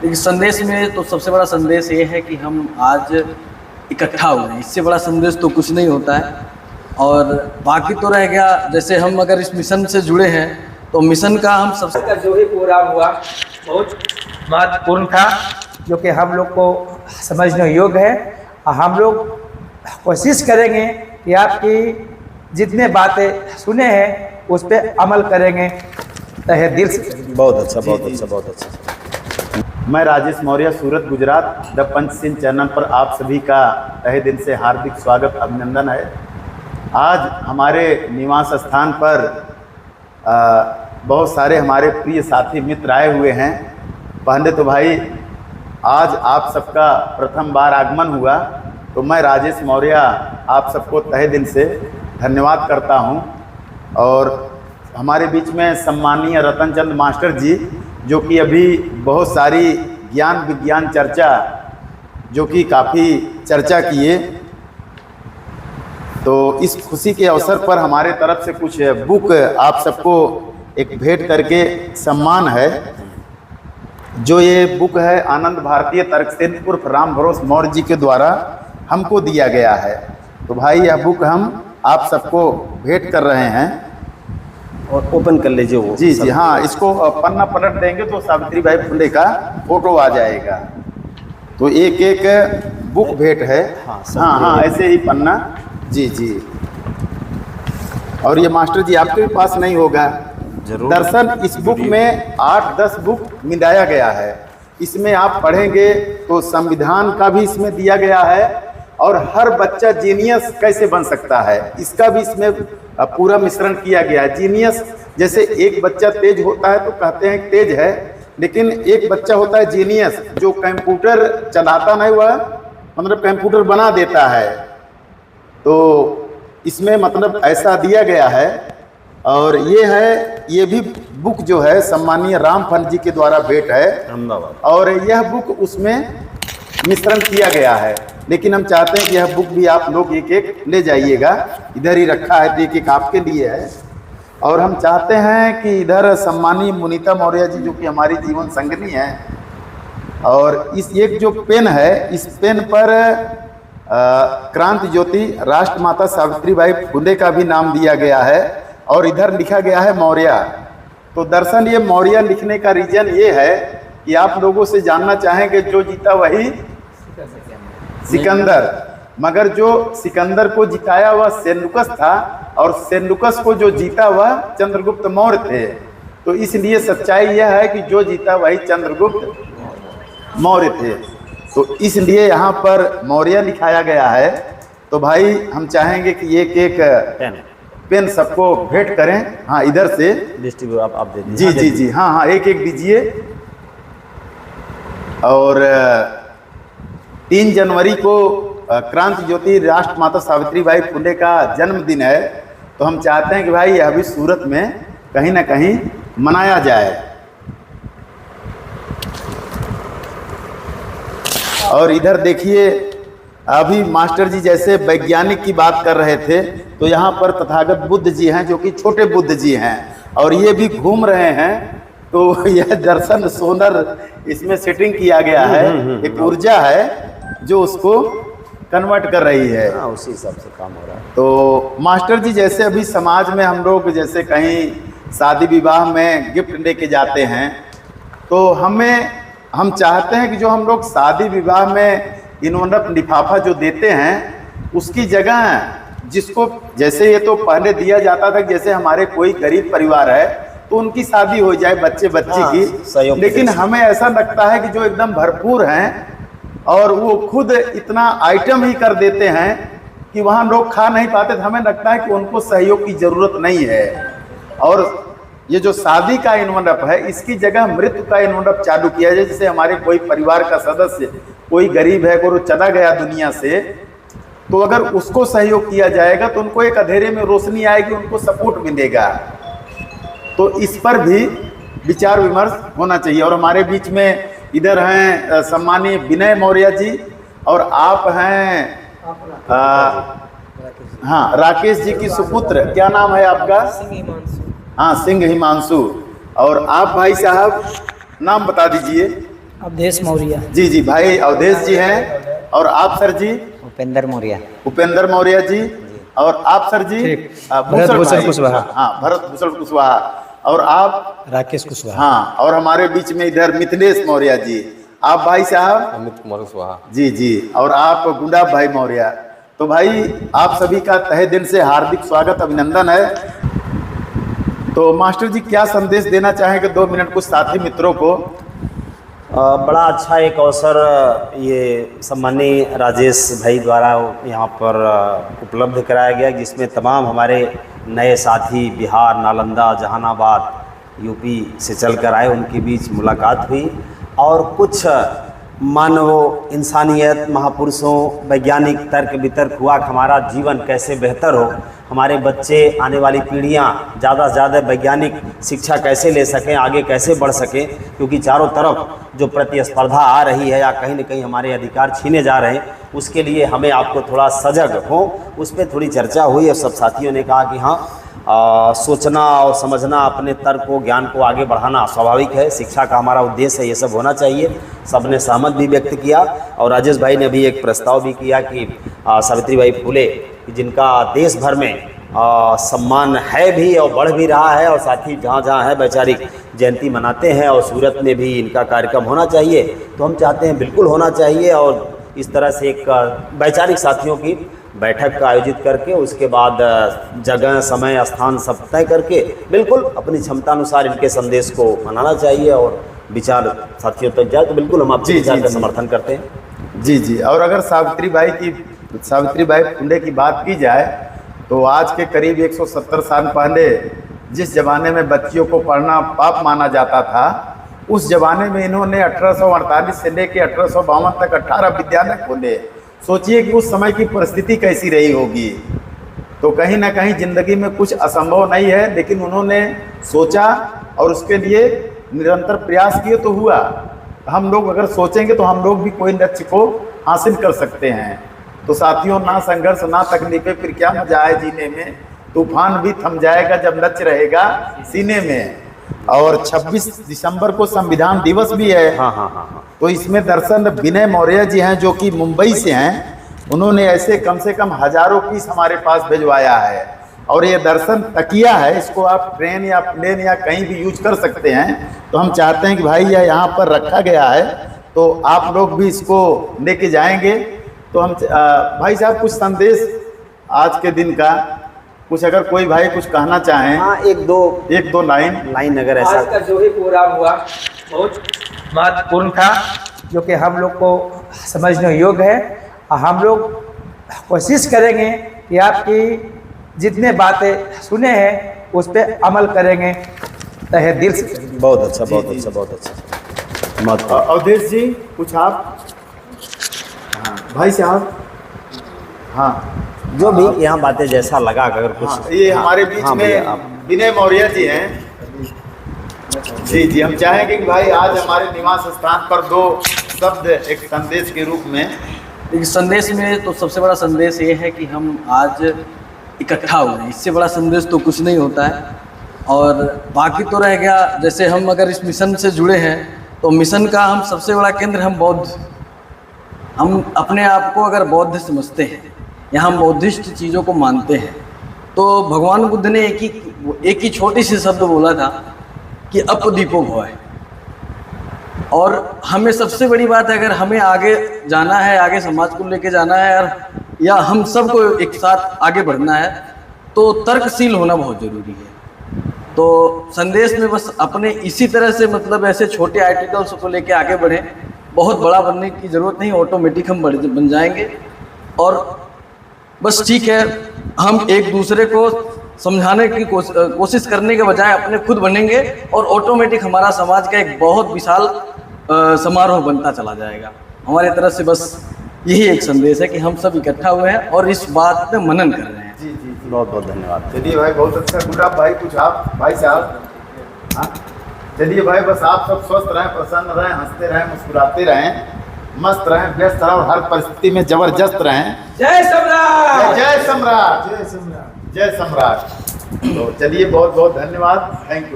देखिए, संदेश में तो सबसे बड़ा संदेश ये है कि हम आज इकट्ठा हुए, इससे बड़ा संदेश तो कुछ नहीं होता है। और बाकी तो रह गया, जैसे हम अगर इस मिशन से जुड़े हैं तो मिशन का हम सबसे का जो ही प्रोग्राम हुआ बहुत महत्वपूर्ण था, जो कि हम लोग को समझने योग्य है। और हम लोग कोशिश करेंगे कि आपकी जितने बातें सुने हैं उस पर अमल करेंगे तहे दिल से। बहुत अच्छा, बहुत अच्छा, बहुत अच्छा। मैं राजेश मौर्य, सूरत, गुजरात। द पंचशील चैनल पर आप सभी का तहे दिल से हार्दिक स्वागत, अभिनंदन है। आज हमारे निवास स्थान पर बहुत सारे हमारे प्रिय साथी मित्र आए हुए हैं। पहले तो भाई आज आप सबका प्रथम बार आगमन हुआ, तो मैं राजेश मौर्य आप सबको तहे दिल से धन्यवाद करता हूं। और हमारे बीच में सम्मानीय रतन चंद मास्टर जी, जो कि अभी बहुत सारी ज्ञान विज्ञान चर्चा जो कि काफ़ी चर्चा किए, तो इस खुशी के अवसर पर हमारे तरफ से कुछ बुक आप सबको एक भेंट करके सम्मान है। जो ये बुक है आनंद भारतीय तर्कसेन उर्फ राम भरोस मौर्य जी के द्वारा हमको दिया गया है। तो भाई यह बुक हम आप सबको भेंट कर रहे हैं और ओपन कर लीजिए वो। जी जी हाँ, इसको पन्ना पलट देंगे तो सावित्री बाई फुले का फोटो आ जाएगा। तो एक एक बुक भेंट है। हाँ, ऐसे ही पन्ना। जी जी। और ये मास्टर जी आपके भी पास नहीं होगा जरूर। दरअसल इस बुक में 8-10 बुक मिलाया गया है। इसमें आप पढ़ेंगे तो संविधान का भी इसमें दिया गया है, और हर बच्चा जीनियस कैसे बन सकता है इसका भी इसमें पूरा मिश्रण किया गया है। जीनियस, जैसे एक बच्चा तेज होता है तो कहते हैं तेज है, लेकिन एक बच्चा होता है जीनियस, जो कंप्यूटर चलाता नहीं हुआ, मतलब कंप्यूटर बना देता है। तो इसमें मतलब ऐसा दिया गया है। और ये है, ये भी बुक जो है सम्मानीय राम फल जी के द्वारा भेंट है अहमदाबाद, और यह बुक उसमें मिश्रण किया गया है। लेकिन हम चाहते हैं कि यह बुक भी आप लोग एक एक ले जाइएगा। इधर ही रखा है, तो एक एक आपके लिए है। और हम चाहते हैं कि इधर सम्मानीय मुनीता मौर्य जी, जो कि हमारी जीवन संगिनी है, और इस एक जो पेन है, इस पेन पर क्रांति ज्योति राष्ट्रमाता सावित्री बाई फुले का भी नाम दिया गया है, और इधर लिखा गया है मौर्य। तो दरअसल ये मौर्य लिखने का रीजन ये है कि आप लोगों से जानना चाहेंगे जो जीता वही सिकंदर, मगर जो सिकंदर को जिताया वह सेल्युकस था, और सेल्युकस को जो जीता वह चंद्रगुप्त मौर्य थे। तो इसलिए सच्चाई यह है कि जो जीता वही चंद्रगुप्त मौर्य थे। तो इसलिए यहाँ पर मौर्य लिखाया गया है। तो भाई हम चाहेंगे कि एक एक पेन सबको भेंट करें। हाँ, इधर से डिस्ट्रीब्यूट आप दे दीजिए। जी जी जी हाँ हाँ, एक एक दीजिए। और 3 जनवरी को क्रांति ज्योति राष्ट्रमाता सावित्री बाई फुले का जन्मदिन है। तो हम चाहते हैं कि भाई यह भी सूरत में कहीं ना कहीं मनाया जाए। और इधर देखिए, अभी मास्टर जी जैसे वैज्ञानिक की बात कर रहे थे, तो यहाँ पर तथागत बुद्ध जी हैं, जो कि छोटे बुद्ध जी हैं, और ये भी घूम रहे हैं। तो यह दर्शन सोलर इसमें सेटिंग किया गया है। एक ऊर्जा है जो उसको कन्वर्ट कर रही है। उसी हिसाब से काम हो रहा है। तो मास्टर जी जैसे अभी समाज में हम लोग जैसे कहीं शादी विवाह में गिफ्ट लेके जाते हैं, तो हम चाहते हैं कि जो हम लोग शादी विवाह में इन्होंने लिफाफा जो देते हैं, उसकी जगह जिसको, जैसे ये तो पहले दिया जाता था, जैसे हमारे कोई गरीब परिवार है तो उनकी शादी हो जाए बच्चे की, लेकिन हमें ऐसा लगता है कि जो एकदम भरपूर हैं और वो खुद इतना आइटम ही कर देते हैं कि वहाँ लोग खा नहीं पाते, तो हमें लगता है कि उनको सहयोग की ज़रूरत नहीं है। और ये जो शादी का इन्वेलप है, इसकी जगह मृत्यु का इन्वेलप चालू किया जाए। जैसे हमारे कोई परिवार का सदस्य कोई गरीब है, कोई चला गया दुनिया से, तो अगर उसको सहयोग किया जाएगा तो उनको एक अंधेरे में रोशनी आएगी, उनको सपोर्ट मिलेगा। तो इस पर भी विचार विमर्श होना चाहिए। और हमारे बीच में इधर हैं सम्मानीय विनय मौर्य जी, और आप हैं हाँ राकेश जी की सुपुत्र, क्या नाम है आपका? हाँ, सिंह हिमांशु। और आप भाई साहब नाम बता दीजिए। अवधेश मौर्य। जी जी, भाई अवधेश जी हैं। और आप सर जी? उपेंद्र मौर्य। उपेंद्र मौर्य जी। और आप सर जी? भरत भूषण कुशवाहा। हाँ, भरत भूषण कुशवाहा। और आप? राकेश कुशवाहा। हाँ, और हमारे बीच में इधर मिथिलेश मौर्य जी। आप भाई साहब? अमित कुमार कुशवाहा। जी जी। और आप गुंडाब भाई मौर्य। तो भाई आप सभी का तहे दिल से हार्दिक स्वागत, अभिनंदन है। तो मास्टर जी क्या संदेश देना चाहेंगे 2 मिनट कुछ साथी मित्रों को? बड़ा अच्छा एक अवसर ये सम्माननीय राजेश भाई द्वारा यहाँ पर उपलब्ध कराया गया, जिसमें तमाम हमारे नए साथी बिहार, नालंदा, जहानाबाद, यूपी से चल कर आए, उनके बीच मुलाकात हुई और कुछ मानव इंसानियत, महापुरुषों, वैज्ञानिक तर्क वितर्क हुआ कि हमारा जीवन कैसे बेहतर हो, हमारे बच्चे, आने वाली पीढ़ियाँ ज़्यादा से ज़्यादा वैज्ञानिक शिक्षा कैसे ले सकें, आगे कैसे बढ़ सकें, क्योंकि चारों तरफ जो प्रतिस्पर्धा आ रही है या कहीं न कहीं हमारे अधिकार छीने जा रहे हैं, उसके लिए हमें आपको थोड़ा सजग हो, उस पर थोड़ी चर्चा हुई और सब साथियों ने कहा कि हाँ, सोचना और समझना, अपने तर्क को, ज्ञान को आगे बढ़ाना स्वाभाविक है, शिक्षा का हमारा उद्देश्य है, ये सब होना चाहिए। सबने सहमत भी व्यक्त किया और राजेश भाई ने भी एक प्रस्ताव भी किया कि सावित्रीबाई फुले, जिनका देश भर में सम्मान है भी और बढ़ भी रहा है, और साथ ही जहाँ जहाँ है वैचारिक जयंती मनाते हैं, और सूरत में भी इनका कार्यक्रम होना चाहिए, तो हम चाहते हैं बिल्कुल होना चाहिए। और इस तरह से एक वैचारिक साथियों की बैठक का आयोजित करके उसके बाद जगह, समय, स्थान सब तय करके बिल्कुल अपनी क्षमता अनुसार इनके संदेश को मनाना चाहिए और विचार साथियों तक जाए, तो बिल्कुल हम आपके विचार का समर्थन करते हैं। जी जी। और अगर सावित्रीबाई फुले की बात की जाए तो आज के करीब 170 साल पहले जिस जमाने में बच्चियों को पढ़ना पाप माना जाता था, उस जमाने में इन्होंने 1848 से लेकर 1852 तक 18 विद्यालय खोले। सोचिए कि उस समय की परिस्थिति कैसी रही होगी। तो कहीं ना कहीं ज़िंदगी में कुछ असंभव नहीं है, लेकिन उन्होंने सोचा और उसके लिए निरंतर प्रयास किए तो हुआ। हम लोग अगर सोचेंगे तो हम लोग भी कोई लक्ष्य को हासिल कर सकते हैं। तो साथियों, ना संघर्ष ना तकलीफें, फिर क्या मजा है जीने में। तूफान भी थम जाएगा जब लक्ष्य रहेगा सीने में। और 26 दिसंबर को संविधान दिवस भी है। हाँ। तो इसमें दरअसल विनय मौर्य जी हैं जो कि मुंबई से हैं, उन्होंने ऐसे कम से कम हजारों पीस हमारे पास भिजवाया है। और ये दर्शन तकिया है, इसको आप ट्रेन या प्लेन या कहीं भी यूज कर सकते हैं। तो हम चाहते हैं कि भाई यह यहाँ पर रखा गया है, तो आप लोग भी इसको लेके जाएंगे। तो हम भाई साहब कुछ संदेश आज के दिन का, कुछ अगर कोई भाई कुछ कहना चाहें। हाँ, एक दो लाइन अगर ऐसा। आज का जो भी प्रोग्राम हुआ बहुत महत्वपूर्ण था, जो कि हम लोग को समझने योग्य है। हम लोग कोशिश करेंगे कि आपकी जितने बातें सुने हैं उस पर अमल करेंगे तहे दिल से। बहुत अच्छा। अवधेश जी कुछ आप? हाँ भाई साहब। हाँ, जो भी यहाँ बातें जैसा लगा, अगर कुछ। हाँ, ये हमारे बीच में विनय मौर्य जी हैं। जी, हम चाहेंगे कि भाई आज हमारे निवास स्थान पर 2 शब्द एक संदेश के रूप में। एक संदेश में तो सबसे बड़ा संदेश ये है कि हम आज इकट्ठा हुए हैं, इससे बड़ा संदेश तो कुछ नहीं होता है। और बाकी तो रह गया, जैसे हम अगर इस मिशन से जुड़े हैं तो मिशन का हम सबसे बड़ा केंद्र हम अपने आप को अगर बौद्ध समझते हैं या हम बौद्धिस्ट चीज़ों को मानते हैं, तो भगवान बुद्ध ने एक ही छोटी सी शब्द बोला था कि अपदीपो भय। और हमें सबसे बड़ी बात है, अगर हमें आगे जाना है, आगे समाज को लेके जाना है या हम सबको एक साथ आगे बढ़ना है, तो तर्कशील होना बहुत ज़रूरी है। तो संदेश में बस अपने इसी तरह से, मतलब ऐसे छोटे आर्टिकल्स को लेके आगे बढ़ें। बहुत बड़ा बनने की ज़रूरत नहीं, ऑटोमेटिक हम बन जाएंगे। और बस ठीक है, हम एक दूसरे को समझाने की कोशिश करने के बजाय अपने खुद बनेंगे और ऑटोमेटिक हमारा समाज का एक बहुत विशाल समारोह बनता चला जाएगा। हमारे तरफ से बस यही एक संदेश है कि हम सब इकट्ठा हुए हैं और इस बात पे मनन कर रहे हैं। जी, बहुत धन्यवाद। चलिए भाई, बहुत अच्छा। गुलाब भाई कुछ आप? भाई साहब। हाँ, चलिए भाई, बस आप सब स्वस्थ रहें, प्रसन्न रहें, हंसते रहें, मुस्कुराते रहें, मस्त रहें, व्यस्त रहें और हर परिस्थिति में जबरदस्त रहें। जय सम्राट। जय सम्राट। जय सम्राट। तो चलिए, बहुत बहुत धन्यवाद। Thank you.